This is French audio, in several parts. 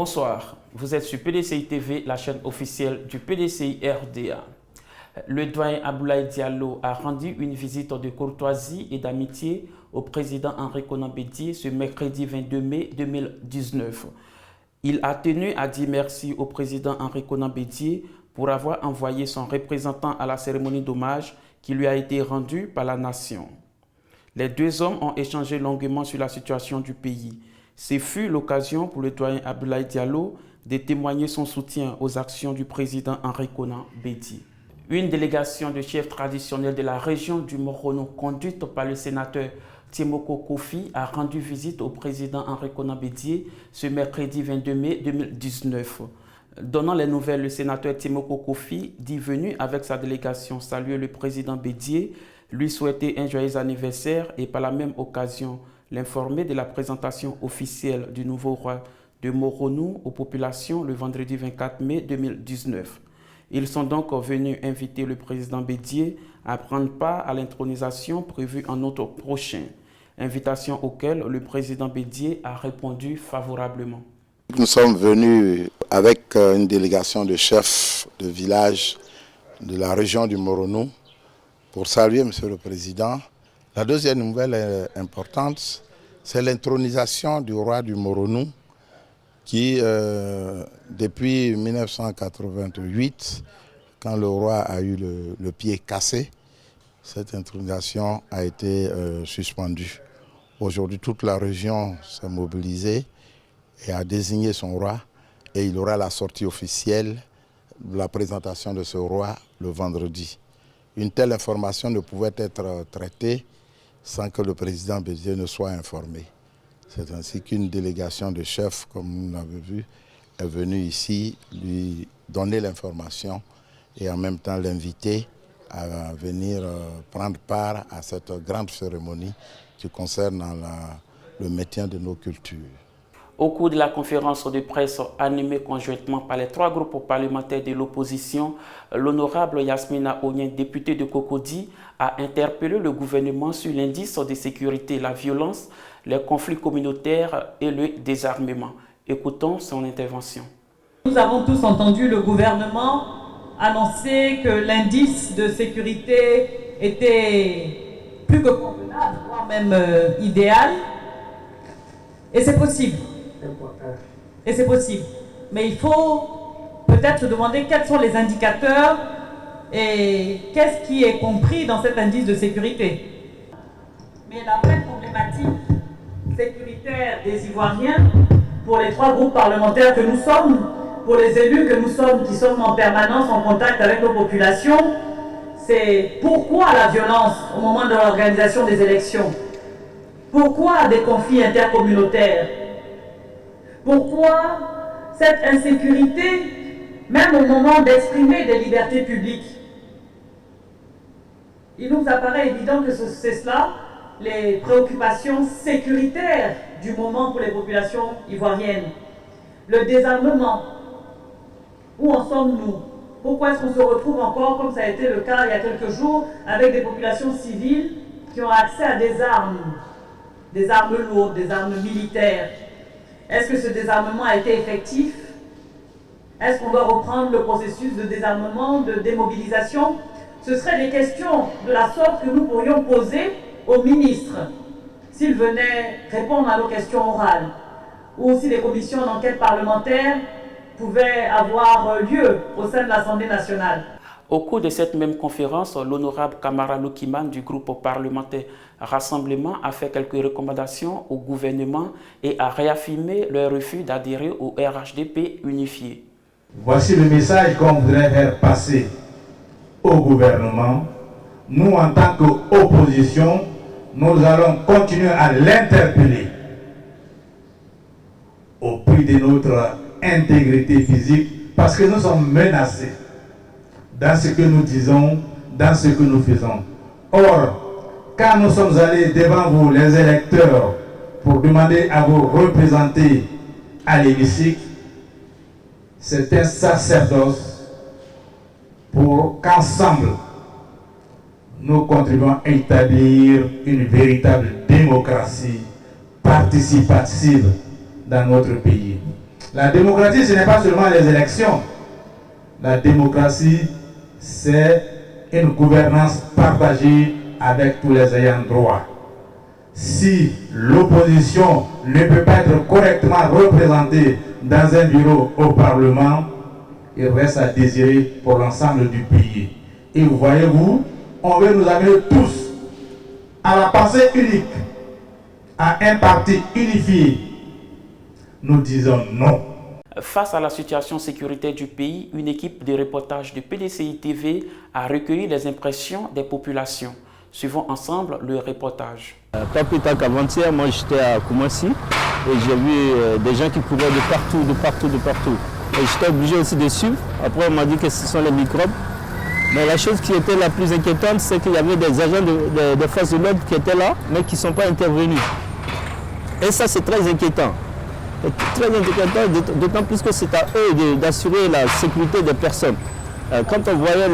Bonsoir, vous êtes sur PDCI TV, la chaîne officielle du PDCI RDA. Le doyen Abdoulaye Diallo a rendu une visite de courtoisie et d'amitié au président Henri Konan Bédié ce mercredi 22 mai 2019. Il a tenu à dire merci au président Henri Konan Bédié pour avoir envoyé son représentant à la cérémonie d'hommage qui lui a été rendue par la nation. Les deux hommes ont échangé longuement sur la situation du pays. Ce fut l'occasion pour le doyen Abdoulaye Diallo de témoigner son soutien aux actions du président Henri Konan Bédié. Une délégation de chefs traditionnels de la région du Morono, conduite par le sénateur Tiemoko Kofi, a rendu visite au président Henri Konan Bédié ce mercredi 22 mai 2019. Donnant les nouvelles, le sénateur Tiemoko Kofi dit venu avec sa délégation saluer le président Bédié, lui souhaiter un joyeux anniversaire et par la même occasion l'informer de la présentation officielle du nouveau roi de Morono aux populations le vendredi 24 mai 2019. Ils sont donc venus inviter le président Bédié à prendre part à l'intronisation prévue en août prochain, invitation auquel le président Bédié a répondu favorablement. Nous sommes venus avec une délégation de chefs de village de la région du Morono pour saluer M. le Président. La deuxième nouvelle importante, c'est l'intronisation du roi du Morono qui, depuis 1988, quand le roi a eu le pied cassé, cette intronisation a été suspendue. Aujourd'hui, toute la région s'est mobilisée et a désigné son roi et il aura la sortie officielle de la présentation de ce roi le vendredi. Une telle information ne pouvait être traitée sans que le président Bédié ne soit informé. C'est ainsi qu'une délégation de chefs, comme vous l'avez vu, est venue ici lui donner l'information et en même temps l'inviter à venir prendre part à cette grande cérémonie qui concerne le maintien de nos cultures. Au cours de la conférence de presse animée conjointement par les trois groupes parlementaires de l'opposition, l'honorable Yasmina Onyen, députée de Cocody, a interpellé le gouvernement sur l'indice de sécurité, la violence, les conflits communautaires et le désarmement. Écoutons son intervention. Nous avons tous entendu le gouvernement annoncer que l'indice de sécurité était plus que convenable, voire même idéal. Et c'est possible. Et c'est possible. Mais il faut peut-être se demander quels sont les indicateurs et qu'est-ce qui est compris dans cet indice de sécurité. Mais la vraie problématique sécuritaire des Ivoiriens, pour les trois groupes parlementaires que nous sommes, pour les élus que nous sommes, qui sommes en permanence en contact avec nos populations, c'est pourquoi la violence au moment de l'organisation des élections? Pourquoi des conflits intercommunautaires? Pourquoi cette insécurité, même au moment d'exprimer des libertés publiques? Il nous apparaît évident que c'est cela, les préoccupations sécuritaires du moment pour les populations ivoiriennes. Le désarmement, où en sommes-nous? Pourquoi est-ce qu'on se retrouve encore, comme ça a été le cas il y a quelques jours, avec des populations civiles qui ont accès à des armes lourdes, des armes militaires? Est-ce que ce désarmement a été effectif? Est-ce qu'on doit reprendre le processus de désarmement, de démobilisation? Ce seraient des questions de la sorte que nous pourrions poser aux ministres s'ils venaient répondre à nos questions orales, ou si les commissions d'enquête parlementaire pouvaient avoir lieu au sein de l'Assemblée nationale. Au cours de cette même conférence, l'honorable Kamara Lukiman du groupe parlementaire Rassemblement a fait quelques recommandations au gouvernement et a réaffirmé leur refus d'adhérer au RHDP unifié. Voici le message qu'on voudrait faire passer au gouvernement. Nous, en tant qu'opposition, nous allons continuer à l'interpeller au prix de notre intégrité physique parce que nous sommes menacés dans ce que nous disons, dans ce que nous faisons. Or, quand nous sommes allés devant vous, les électeurs, pour demander à vous représenter à l'hémicycle, c'est un sacerdoce pour qu'ensemble, nous contribuons à établir une véritable démocratie participative dans notre pays. La démocratie, ce n'est pas seulement les élections. La démocratie, c'est une gouvernance partagée avec tous les ayants droit. Si l'opposition ne peut pas être correctement représentée dans un bureau au Parlement, il reste à désirer pour l'ensemble du pays. Et voyez-vous, on veut nous amener tous à la pensée unique, à un parti unifié. Nous disons non. Face à la situation sécuritaire du pays, une équipe de reportage de PDCI TV a recueilli les impressions des populations. Suivons ensemble le reportage. Pas plus tard qu'avant-hier, moi j'étais à Koumassi et j'ai vu des gens qui couraient de partout. Et j'étais obligé aussi de suivre. Après on m'a dit que ce sont les microbes. Mais la chose qui était la plus inquiétante, c'est qu'il y avait des agents de force de l'ordre qui étaient là, mais qui ne sont pas intervenus. Et ça c'est très inquiétant. Très inquiétant, d'autant plus que c'est à eux d'assurer la sécurité des personnes. Quand on voyait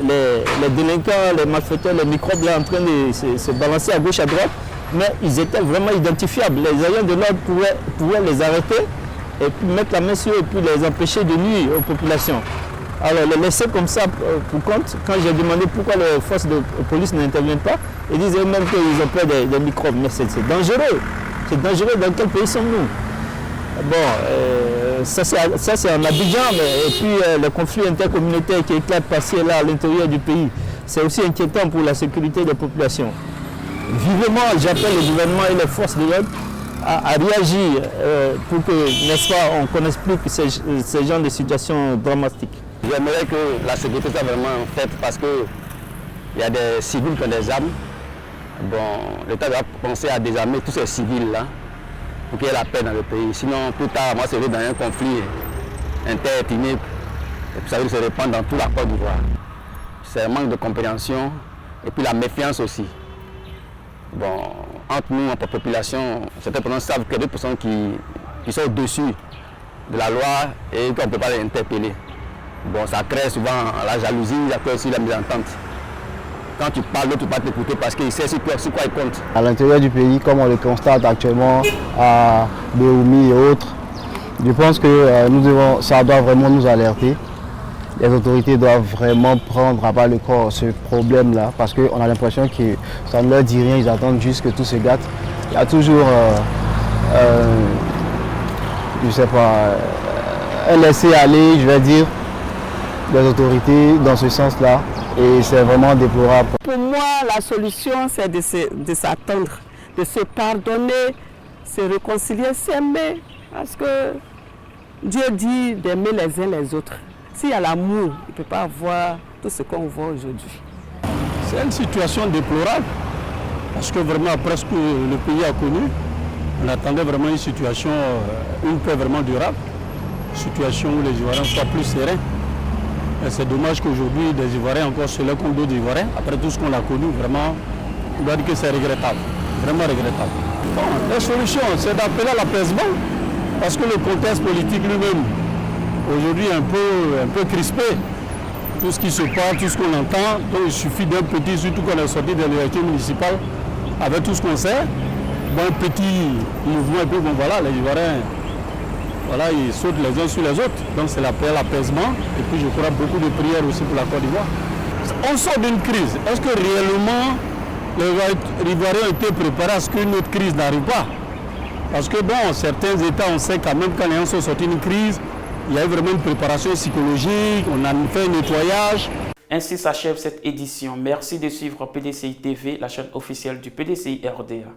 les délinquants, les malfaiteurs, les microbes là en train de se balancer à gauche, à droite, mais ils étaient vraiment identifiables. Les agents de l'ordre pouvaient les arrêter et puis mettre la main sur eux et puis les empêcher de nuire aux populations. Alors les laisser comme ça pour compte, quand j'ai demandé pourquoi les forces de police n'interviennent pas, ils disaient eux-mêmes qu'ils ont peur des microbes. Mais c'est dangereux. C'est dangereux. Dans quel pays sommes-nous? Bon, ça c'est en Abidjan, et puis le conflit intercommunautaire qui éclate par-ci et là à l'intérieur du pays, c'est aussi inquiétant pour la sécurité des populations. Vivement, j'appelle le gouvernement et les forces de l'ordre à réagir pour que, n'est-ce pas, on ne connaisse plus que ces genres de situations dramatiques. J'aimerais que la sécurité soit vraiment faite parce qu'il y a des civils qui ont des armes. Bon, l'État doit penser à désarmer tous ces civils-là pour qu'il y ait la paix dans le pays. Sinon, plus tard, moi, c'est dans un conflit interethnique et puis ça va se répandre dans toute la Côte d'Ivoire. C'est un manque de compréhension et puis la méfiance aussi. Bon, entre nous, entre la population, certaines personnes savent qu'il y a des personnes qui sont au-dessus de la loi et qu'on ne peut pas les interpeller. Bon, ça crée souvent la jalousie, ça crée aussi la mésentente. Quand tu parles, l'autre ne peut pas t'écouter parce qu'il sait sur quoi il compte. À l'intérieur du pays, comme on le constate actuellement à Béoumi et autres, je pense que ça doit vraiment nous alerter. Les autorités doivent vraiment prendre à bas le corps ce problème-là parce qu'on a l'impression que ça ne leur dit rien, ils attendent juste que tout se gâte. Il y a toujours, je sais pas, un laisser-aller, je vais dire, des autorités dans ce sens-là. Et c'est vraiment déplorable. Pour moi, la solution, c'est de s'attendre, de se pardonner, se réconcilier, s'aimer. Parce que Dieu dit d'aimer les uns les autres. S'il y a l'amour, il ne peut pas avoir tout ce qu'on voit aujourd'hui. C'est une situation déplorable. Parce que vraiment, après ce que le pays a connu, on attendait vraiment une situation, une paix vraiment durable. Une situation où les Ivoiriens soient plus sereins. C'est dommage qu'aujourd'hui, des Ivoiriens encore se lèvent contre d'autres Ivoiriens. Après tout ce qu'on a connu, vraiment, on doit dire que c'est regrettable. Vraiment regrettable. Bon, la solution, c'est d'appeler à l'apaisement. Parce que le contexte politique lui-même, aujourd'hui, est un peu crispé. Tout ce qui se passe, tout ce qu'on entend, donc il suffit d'un petit, surtout qu'on est sorti de l'élection municipale, avec tout ce qu'on sait, bon, un petit mouvement, et puis bon, voilà, les Ivoiriens, voilà, ils sautent les uns sur les autres. Donc c'est l'apaisement et puis je crois beaucoup de prières aussi pour la Côte d'Ivoire. On sort d'une crise. Est-ce que réellement les Ivoiriens ont été préparés à ce qu'une autre crise n'arrive pas? Parce que bon, certains États, on sait quand même quand les gens sont sortis d'une crise, il y a eu vraiment une préparation psychologique, on a fait un nettoyage. Ainsi s'achève cette édition. Merci de suivre PDCI TV, la chaîne officielle du PDCI RDA.